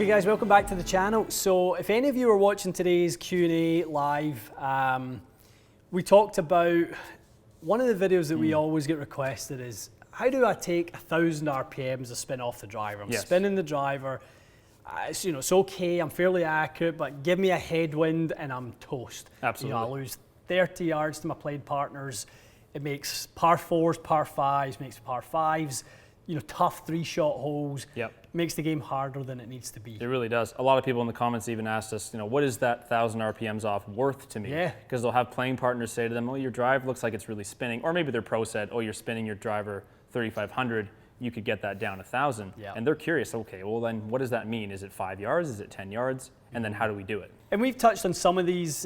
Okay guys, welcome back to the channel. So if any of you are watching today's Q&A live, we talked about one of the videos that we always get requested is how do I take 1,000 RPMs of spin off the driver? I'm spinning the driver, it's okay, I'm fairly accurate, but give me a headwind and I'm toast. Absolutely. I lose 30 yards to my playing partners. It makes par fours, par fives, makes par fives, tough 3-shot holes. Makes the game harder than it needs to be. It really does. A lot of people in the comments even asked us, what is that 1,000 RPMs off worth to me? Because they'll have playing partners say to them, oh, your drive looks like it's really spinning. Or maybe their pro said, oh, you're spinning your driver 3,500. You could get that down 1,000. And they're curious, okay, well then what does that mean? Is it 5 yards? Is it 10 yards? And then how do we do it? And we've touched on some of these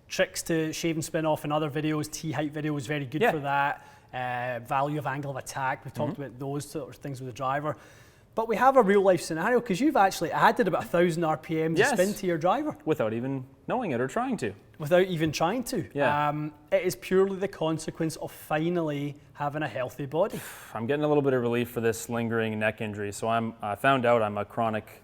tricks to shave and spin off in other videos. T-height video is very good for that. Value of angle of attack, we've talked about those sort of things with the driver. But we have a real life scenario because you've actually added about 1,000 RPM to spin to your driver. Without even knowing it or trying to. Without even trying to. It is purely the consequence of finally having a healthy body. I'm getting a little bit of relief for this lingering neck injury. So I found out I'm a chronic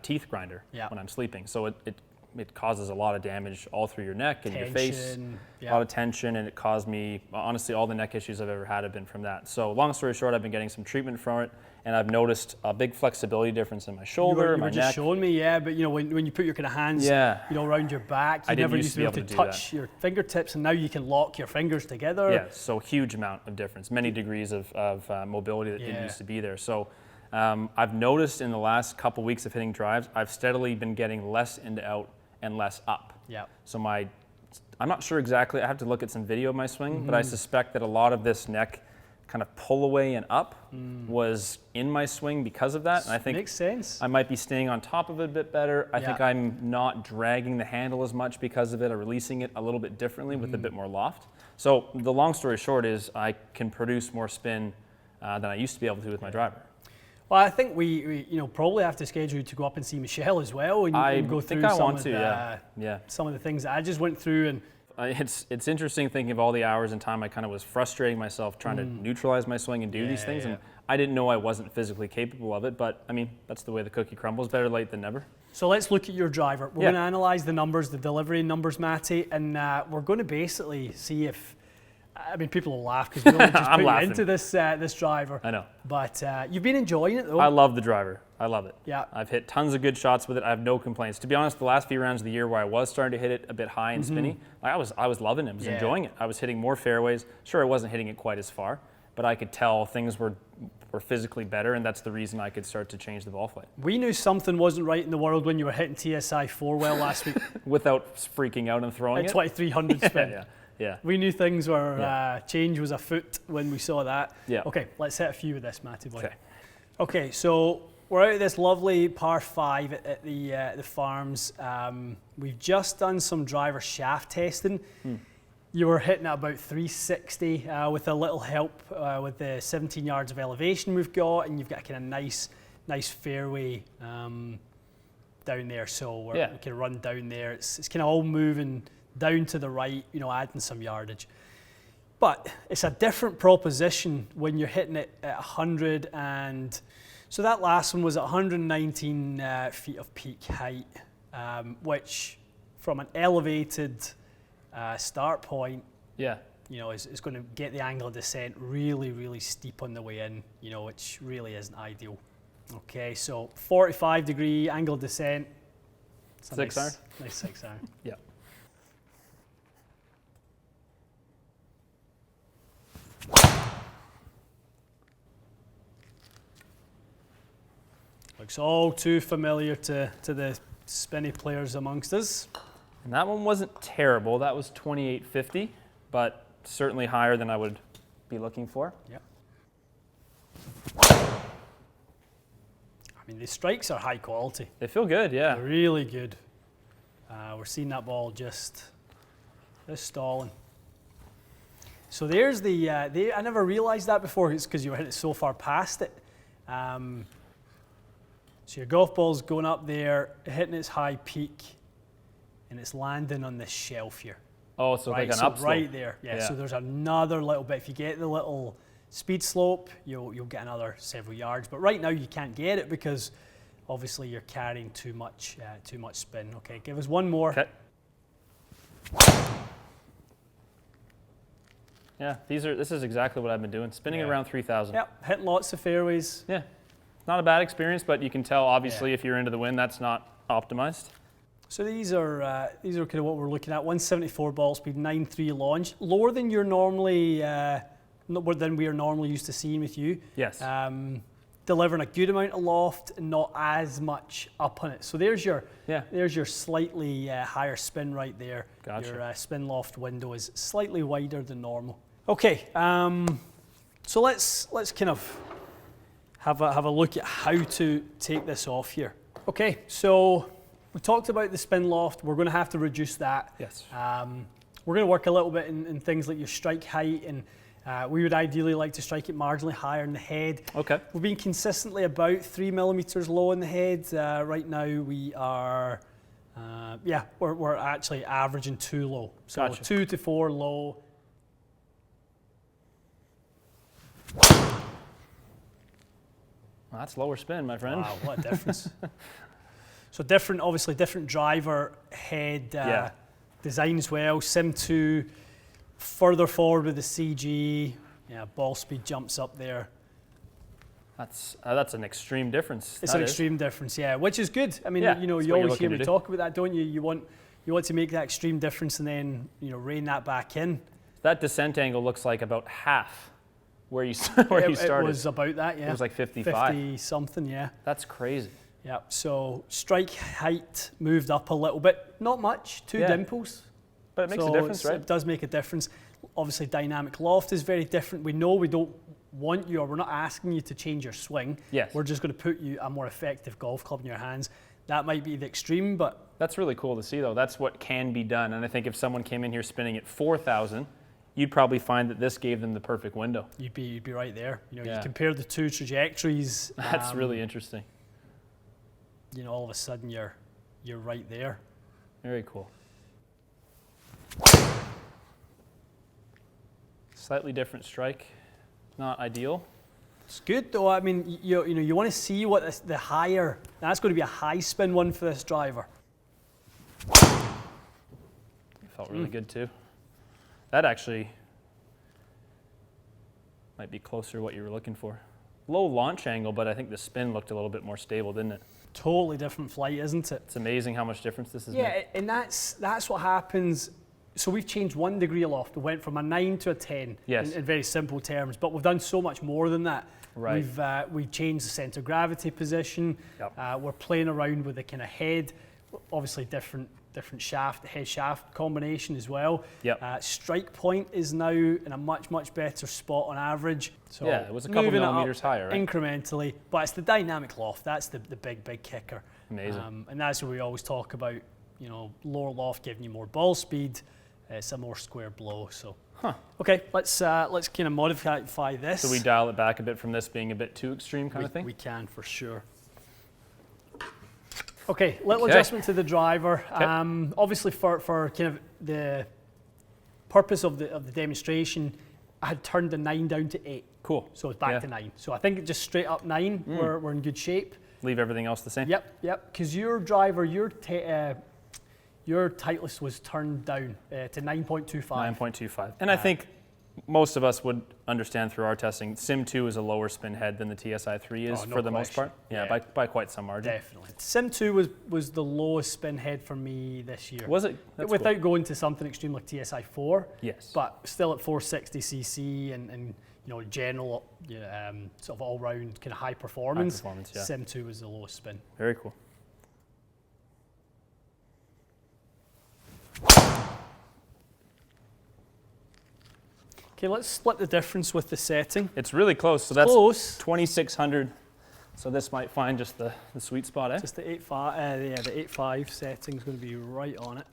teeth grinder when I'm sleeping. So it causes a lot of damage all through your neck and your face, a lot of tension, and it caused me, honestly, all the neck issues I've ever had have been from that. So long story short, I've been getting some treatment from it, and I've noticed a big flexibility difference in my shoulder, my neck. You were just showing me, but when you put your kind of hands around your back, you never used to be able to touch your fingertips, and now you can lock your fingers together. Yeah, so huge amount of difference, many degrees of mobility that didn't used to be there. So I've noticed in the last couple weeks of hitting drives, I've steadily been getting less into out and less up. So I'm not sure exactly, I have to look at some video of my swing, but I suspect that a lot of this neck kind of pull away and up was in my swing because of that. And I think makes sense. I might be staying on top of it a bit better. I think I'm not dragging the handle as much because of it, or releasing it a little bit differently with a bit more loft. So the long story short is I can produce more spin than I used to be able to with my driver. Well, I think we probably have to schedule you to go up and see Michelle as well and go through some of the things that I just went through. And it's interesting thinking of all the hours and time I kind of was frustrating myself trying to neutralize my swing and do these things, and I didn't know I wasn't physically capable of it, but I mean, that's the way the cookie crumbles, better late than never. So let's look at your driver. We're going to analyze the numbers, the delivery numbers, Matty, and we're going to basically see if, I mean, people will laugh because we'll just put you into this driver. I know. But you've been enjoying it though. I love the driver. I love it. Yeah. I've hit tons of good shots with it. I have no complaints. To be honest, the last few rounds of the year where I was starting to hit it a bit high and spinny, I was loving it. I was enjoying it. I was hitting more fairways. Sure, I wasn't hitting it quite as far, but I could tell things were physically better, and that's the reason I could start to change the ball flight. We knew something wasn't right in the world when you were hitting TSI 4 well last week. Without freaking out and throwing it? 2,300 spin. Yeah. We knew things were, change was afoot when we saw that. Yeah. Okay, let's hit a few with this, Matty boy. Okay. Okay, so we're out of this lovely par 5 at the farms. We've just done some driver shaft testing. You were hitting at about 360 with a little help with the 17 yards of elevation we've got, and you've got a kind of nice fairway down there. So we can run down there. It's kind of all moving down to the right, adding some yardage. But it's a different proposition when you're hitting it at 100, and so that last one was at 119 feet of peak height, which from an elevated start point, is going to get the angle of descent really, really steep on the way in, which really isn't ideal. Okay, so 45-degree angle of descent. 6-iron? Nice 6-iron. Yeah. Looks all too familiar to the spinny players amongst us. And that one wasn't terrible. That was 2850, but certainly higher than I would be looking for. Yeah. I mean, the strikes are high quality. They feel good, yeah. They're really good. We're seeing that ball just stalling. So there's the, I never realized that before. It's because you were hitting it so far past it. So your golf ball's going up there, hitting its high peak, and it's landing on this shelf here. Oh, so like an upslope. Right there, yeah. So there's another little bit. If you get the little speed slope, you'll get another several yards. But right now you can't get it because obviously you're carrying too much spin. Okay, give us one more. Okay. Yeah, this is exactly what I've been doing, spinning around 3,000. Yep, hitting lots of fairways. Yeah, not a bad experience, but you can tell obviously if you're into the wind, that's not optimized. So these are kind of what we're looking at. 174 ball speed, 9.3 launch, lower than you're normally than we are normally used to seeing with you. Yes. Delivering a good amount of loft and not as much up on it. So there's your slightly higher spin right there. Gotcha. Your spin loft window is slightly wider than normal. Okay, so let's kind of have a look at how to take this off here. Okay, so we talked about the spin loft. We're going to have to reduce that. Yes. We're going to work a little bit in things like your strike height, and we would ideally like to strike it marginally higher in the head. Okay. We've been consistently about 3 millimeters low in the head. Right now we are, we're actually averaging 2 low. So Gotcha. 2 to 4 low. Well, that's lower spin, my friend. Wow, what a difference. So obviously different driver head design as well. Sim 2 further forward with the CG. Yeah, ball speed jumps up there. That's an extreme difference. It's an extreme difference, yeah, which is good. I mean, you always hear me talk about that, don't you? You want to make that extreme difference and then rein that back in. That descent angle looks like about half where you started. It was about that, yeah. It was like 55. 50 something, yeah. That's crazy. Yeah. So strike height moved up a little bit, not much, 2 dimples. But it makes a difference, right? It does make a difference. Obviously, dynamic loft is very different. We know we don't want you, or we're not asking you to change your swing. Yes. We're just going to put you a more effective golf club in your hands. That might be the extreme, but that's really cool to see, though. That's what can be done. And I think if someone came in here spinning at 4,000, you'd probably find that this gave them the perfect window. You'd be right there. You compare the 2 trajectories. That's really interesting. All of a sudden you're right there. Very cool. Slightly different strike, not ideal. It's good though. I mean, you want to see what the higher. That's going to be a high spin one for this driver. It felt really good too. That actually might be closer to what you were looking for. Low launch angle, but I think the spin looked a little bit more stable, didn't it? Totally different flight, isn't it? It's amazing how much difference this has made. Yeah, and that's what happens. So we've changed 1 degree of loft. We went from a 9 to a 10 in very simple terms, but we've done so much more than that. Right. We've changed the center of gravity position. Yep. We're playing around with the kind of head, obviously different shaft, head shaft combination as well. Yep. Strike point is now in a much better spot on average. So yeah, it was a couple millimeters higher, right? Incrementally, but it's the dynamic loft. That's the big kicker. Amazing. And that's what we always talk about. Lower loft giving you more ball speed. It's a more square blow. So, okay, let's kind of modify this. So we dial it back a bit from this being a bit too extreme kind of thing? We can for sure. Okay, little adjustment to the driver. Okay. Obviously for kind of the purpose of the demonstration, I had turned the 9 down to 8. Cool. So it's back to 9. So I think just straight up 9, we're in good shape. Leave everything else the same? Yep. Because your driver, your Titleist was turned down to 9.25. 9.25. And I think most of us would understand through our testing, Sim 2 is a lower spin head than the TSI 3 is for the most part. Yeah, by quite some margin. Definitely. Sim 2 was the lowest spin head for me this year. Was it? That's Without cool. going to something extreme like TSI 4. Yes. But still at 460cc and general sort of all-round kind of high performance. Yeah. Sim 2 was the lowest spin. Very cool. Okay, let's split the difference with the setting. It's really close. So that's close. 2600. So this might find just the sweet spot, eh? Just the 8.5, the 8.5 setting is going to be right on it.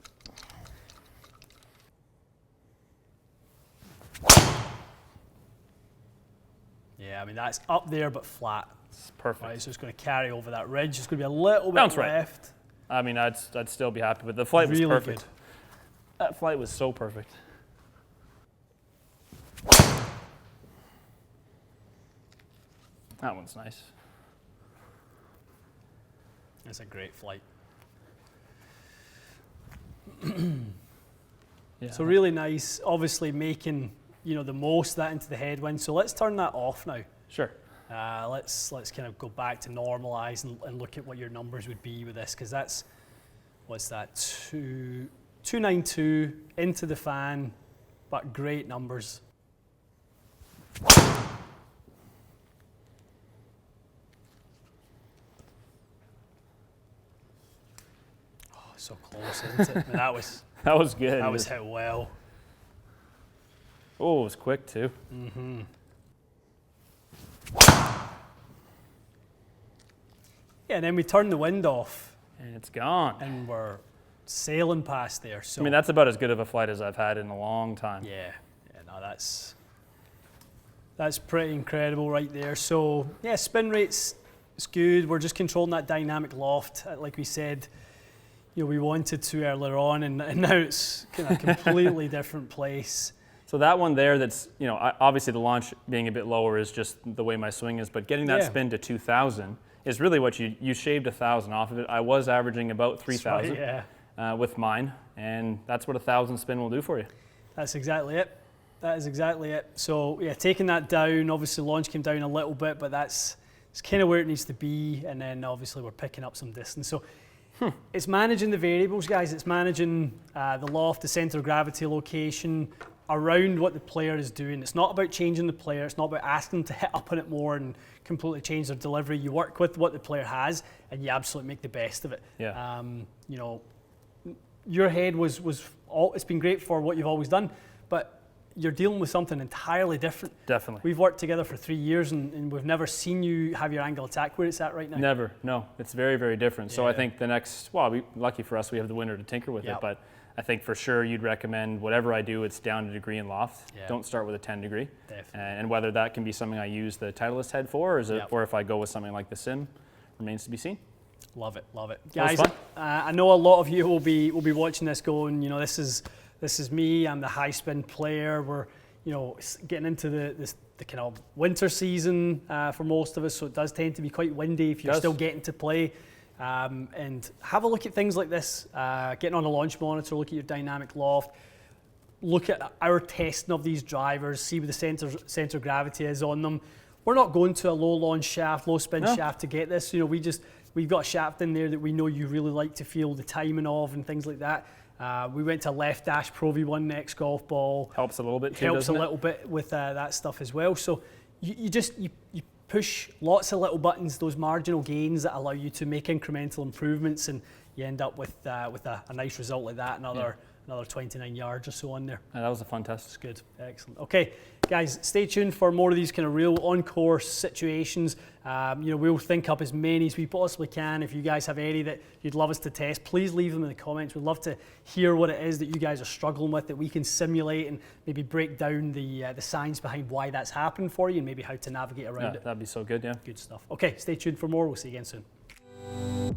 Yeah, I mean that's up there but flat. It's perfect. Right, so it's going to carry over that ridge. It's going to be a little bit Bounce left. Right. I mean, I'd still be happy with it. The flight was really perfect. Good. That flight was so perfect. That one's nice. It's a great flight. Yeah. So really nice, obviously making, the most of that into the headwind. So let's turn that off now. Sure. Let's kind of go back to normalize and look at what your numbers would be with this, because that's, what's that, 292 into the fan, but great numbers. Oh, so close, isn't it? That was good. That was hit well. Oh, it was quick too. Mm-hmm. Yeah, and then we turn the wind off. And it's gone. And we're sailing past there. So I mean, that's about as good of a flight as I've had in a long time. Yeah, no, that's pretty incredible right there. So yeah, spin rates is good. We're just controlling that dynamic loft, like we said. We wanted to earlier on, and now it's kind of a completely different place. So that one there, that's obviously the launch being a bit lower is just the way my swing is, but getting that spin to 2,000 is really what you shaved 1,000 off of it. I was averaging about 3,000 with mine, and that's what 1,000 spin will do for you. That's exactly it. That is exactly it. So yeah, taking that down, obviously launch came down a little bit, but it's kind of where it needs to be, and then obviously we're picking up some distance. So it's managing the variables, guys. It's managing the loft, the center of gravity location around what the player is doing. It's not about changing the player. It's not about asking them to hit up on it more and completely change their delivery. You work with what the player has, and you absolutely make the best of it. Yeah. Your head it's been great for what you've always done, but you're dealing with something entirely different. Definitely. We've worked together for 3 years, and we've never seen you have your angle attack where it's at right now. Never, no. It's very, very different. Yeah. So I think the next, lucky for us, we have the winter to tinker with it, but I think for sure you'd recommend whatever I do, it's down a degree in loft. Yeah. Don't start with a 10 degree. Definitely. And whether that can be something I use the Titleist head for, or if I go with something like the Sim, remains to be seen. Love it, guys. I know a lot of you will be watching this going, this is me. I'm the high spin player. We're getting into the kind of winter season for most of us, so it does tend to be quite windy if you're still getting to play. And have a look at things like this, getting on a launch monitor, look at your dynamic loft, look at our testing of these drivers, see where the center of gravity is on them. We're not going to a low launch shaft, low spin shaft to get this. We've got a shaft in there that we know you really like to feel the timing of and things like that. We went to left dash Pro V1 next golf ball. Helps a little bit too, Helps a little bit with that stuff as well. So you push lots of little buttons, those marginal gains that allow you to make incremental improvements, and you end up with a nice result like that, another 29 yards or so on there. That was a fun test. It's good, excellent. Okay, guys, stay tuned for more of these kind of real on-course situations. We'll think up as many as we possibly can. If you guys have any that you'd love us to test, please leave them in the comments. We'd love to hear what it is that you guys are struggling with, that we can simulate and maybe break down the science behind why that's happened for you and maybe how to navigate around it. That'd be so good, yeah. Good stuff. Okay, stay tuned for more. We'll see you again soon.